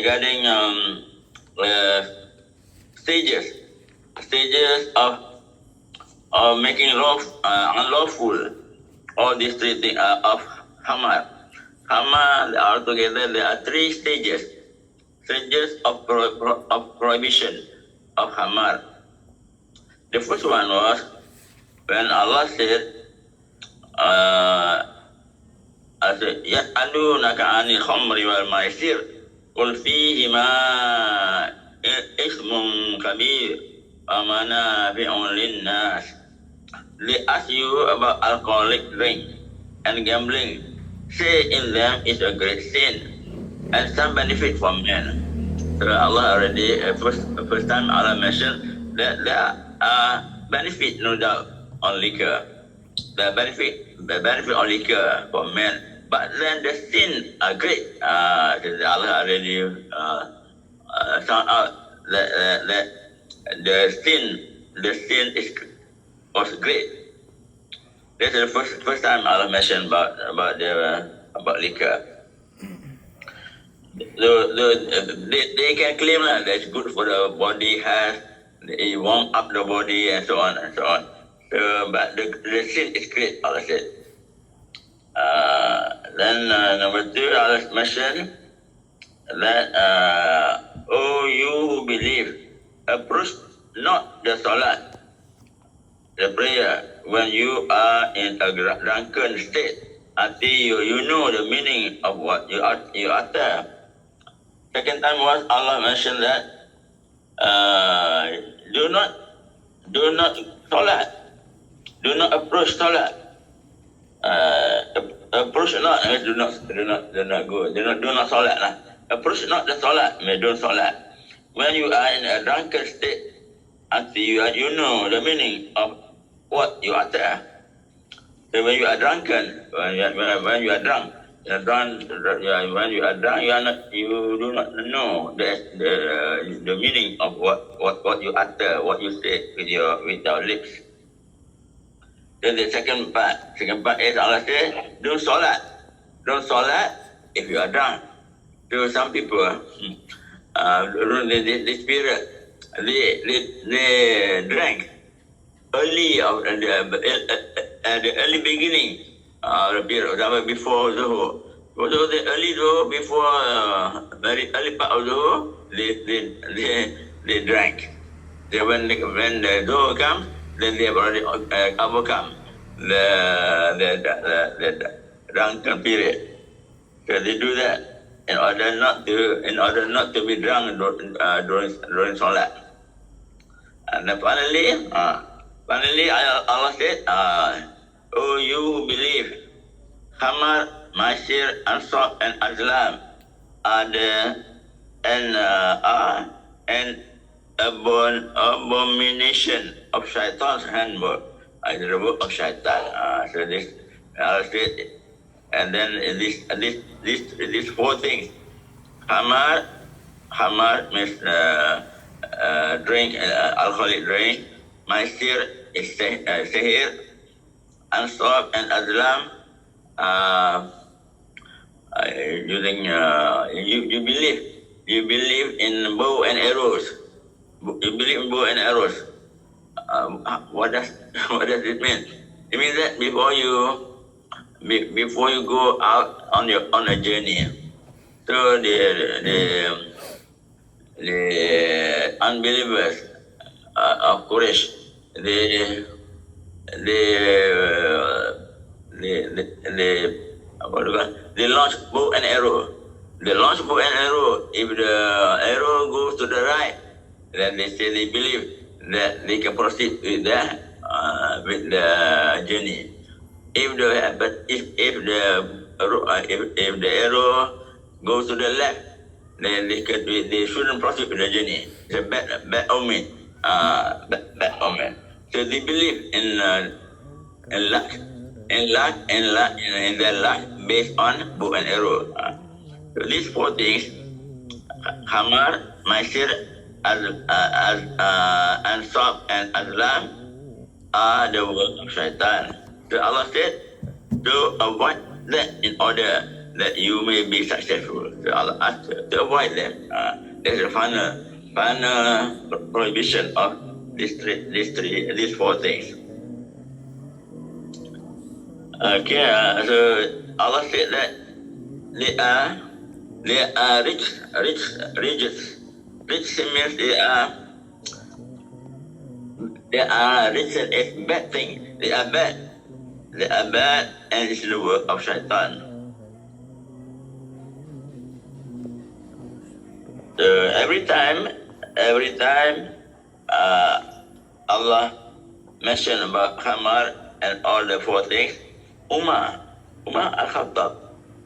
regarding stages of making unlawful all these three things of hamar. Hamar, altogether there are three stages of prohibition of hamar. The first one was when Allah said, يَسْأَلُونَكَ عَنِ الْخَمْرِ وَالْمَيْسِرِ قُلْ فِيهِمَا إِثْمٌ كَبِيرٌ وَمَنَافِعُ لِلنَّاسِ. They ask you about alcoholic drink and gambling. Say in them is a great sin and some benefit for men. So Allah already, first time Allah mentioned that there are benefit, no doubt, on liquor. The benefit on liquor for men. But then the sin are great. Allah already found out that the sin was great. This is the first time Allah mentioned about liquor. They can claim that it's good for the body, it warm up the body and so on and so on. But the sin is great, Allah said. Then number two, Allah mentioned that, you who believe, approach not the salat, the prayer, when you are in a drunken state, until you know the meaning of what you utter. Second time was Allah mentioned that, do not salat, do not approach salat. Approach not, do not salat lah. Approach not the salat, don't salat. When you are in a drunken state, until you know the meaning of what you utter. So when you are drunken, when you are drunk, you do not know the meaning of what you utter, what you say with your lips. Then the second part is Allah says, don't salat if you are drunk. So some people, during this period, they drank early of the early beginning of the period, before Zuhur. So the early Zuhur, before very early part of Zuhur, they drank. When the Zuhur comes, then they have already overcome the drunken period. So they do that in order not to be drunk during Salat. And then finally Allah said, oh you who believe, Hamar, Maisir, Ansab, and Azlam are an abomination of Shaitan's handbook. The book of Shaitan. So this Allah said, and then these four things. Hamar means drink, alcoholic drink. Maisir is sihir. Ansab and Azlam, using you believe in bow and arrows. You believe in bow and arrows. What does it mean? It means that before you go out on a journey, so the unbelievers of Quraysh, they launch bow and arrow. They launch bow and arrow. If the arrow goes to the right, then they say they believe that they can proceed with the journey. If the arrow goes to the left, then they shouldn't proceed with the journey. It's a bad omen. Bad omen. So they believe in luck, in their luck based on bow and arrow. So these four things, Hamar, Maisir, Ansab, and Azlam, are the work of Shaitan. So Allah said to avoid that in order that you may be successful. So Allah asked to avoid them. There's a final prohibition of these four things. Okay, so Allah said that they are rich. Rich means they are written as bad things. They are bad. They are bad, and it's the work of shaitan. So every time Allah mentioned about Khamar and all the four things, Umar al-Khattab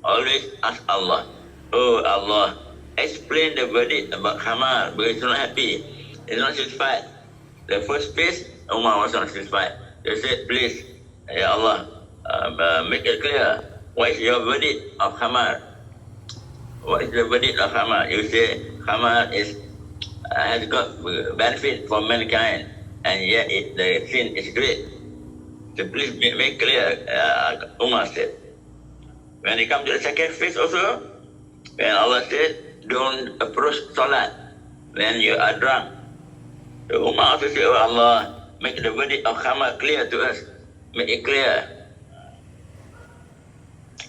always ask Allah, oh Allah, explain the verdict about Khamar, because he's not happy, he's not satisfied. The first phase, Umar was not satisfied. They said, please, Ya Allah, make it clear, what is your verdict of Khamar? What is the verdict of Khamar? You say Khamar has got benefit for mankind, and yet the sin is great. So please make clear, Umar said. When it comes to the second phase also, when Allah said, don't approach Salat when you are drunk. So Umar also said, oh Allah, make the verdict of Khamar clear to us. Make it clear.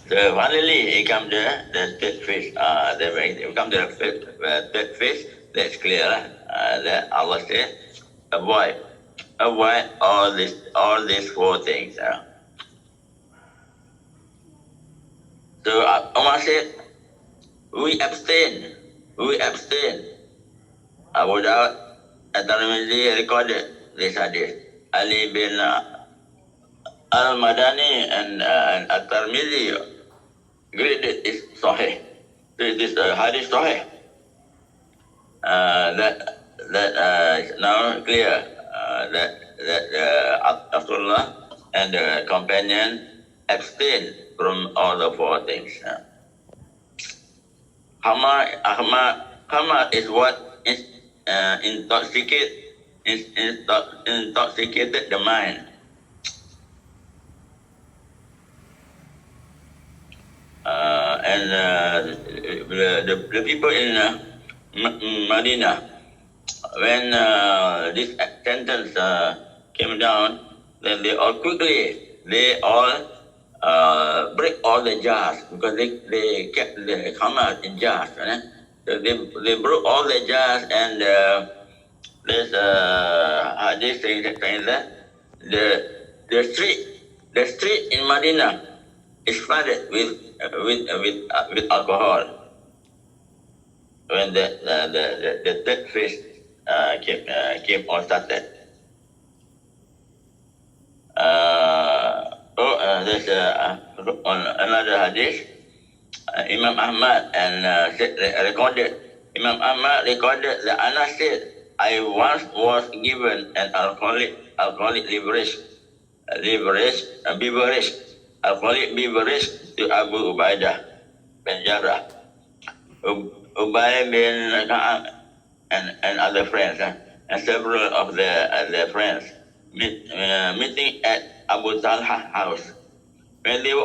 So finally, it comes to the third phase. It comes to the third phase. That's clear. That Allah said, avoid all these four things. So Umar said, we abstain. Abu Dawud At-Tirmidhi recorded this hadith. Ali bin Al-Madani and At-Tirmidhi graded it Sahih. This is hadith Sahih. That is now clear that Rasulullah and the companion abstain from all the four things. Khamar is what is intoxicated the mind. The people in Medina, when this sentence came down, then they all break all the jars, because they kept the khamar in jars. So they broke all the jars, and there's hadith saying that the street in Medina is flooded with alcohol. When the third phase came or started. There's another hadith. Imam Ahmad recorded that Anas said, I once was given an alcoholic beverage to Abu Ubaidah bin Jarrah. Ubay bin Ka'ab and other friends, and several of their friends meeting at Abu Talha's house. When they were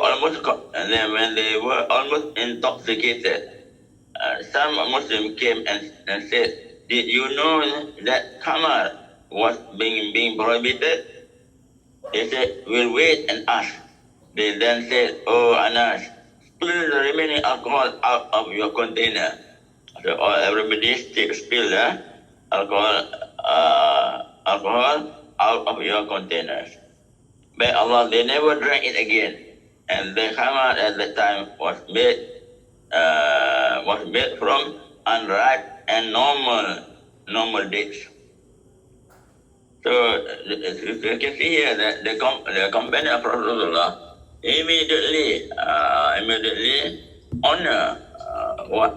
almost intoxicated, some Muslims came and said, did you know that khamar was being prohibited? They said, we'll wait and ask. They then said, oh Anas, spill the remaining alcohol out of your container. So everybody spill the alcohol out of your containers. By Allah, they never drank it again. And the khamar at the time was made from unripe and normal dates. So you can see here that the companion of Rasulullah immediately honor when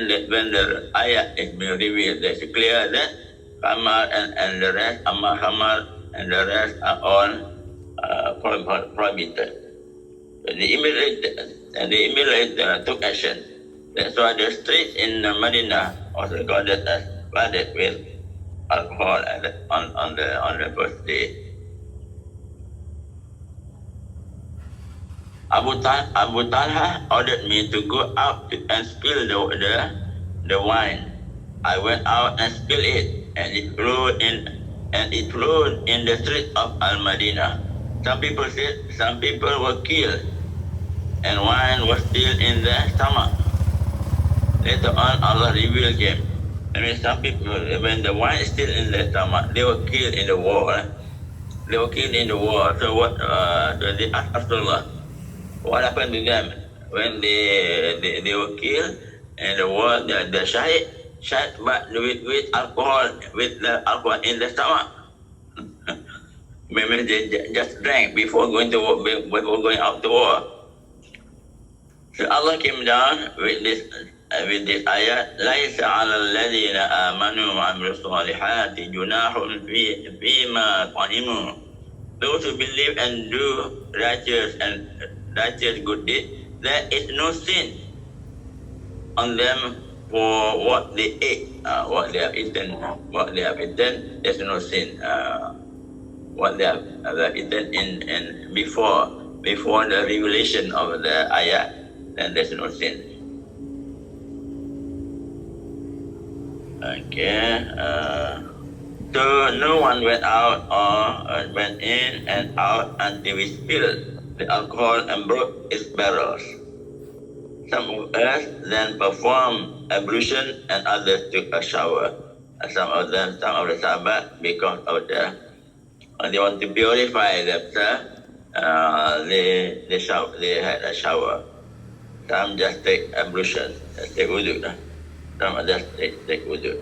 the ayat is being revealed. It's clear that khamar and the rest, khamar and the rest are all prohibited. They immediately took action. That's why the streets in Medina was recorded as flooded with alcohol on the first day. Abu Talha ordered me to go out and spill the wine. I went out and spilled it, and it flowed in the streets of Al Madinah. Some people said some people were killed, and wine was still in their stomach. Later on, Allah revealed him. I mean, some people, when the wine is still in their stomach, they were killed in the war. They were killed in the war. So what? So they asked Rasulullah, what happened to them when they were killed in the war? The shahid, but with alcohol, with the alcohol in the stomach. Maybe they just drank before going to war, before going out to war. So Allah came down with this ayat, لَيْسَ عَلَى الَّذِينَ آمَنُوا وَعَمِلُوا الصَّالِحَاتِ جُنَاحٌ فِيمَا طَعِمُوا. Those who believe and do righteous good deeds, there is no sin on them for what they ate, what they have eaten. There's no sin. What they have eaten in before the revelation of the ayat, then there's no sin. Okay. So no one went out or went in and out until we spilled the alcohol and broke its barrels. Some of us then performed ablution and others took a shower. Some of the Sahabat, because of they want to purify themselves, they had a shower. Some just take ablution, just take wudu. Some just take wudu.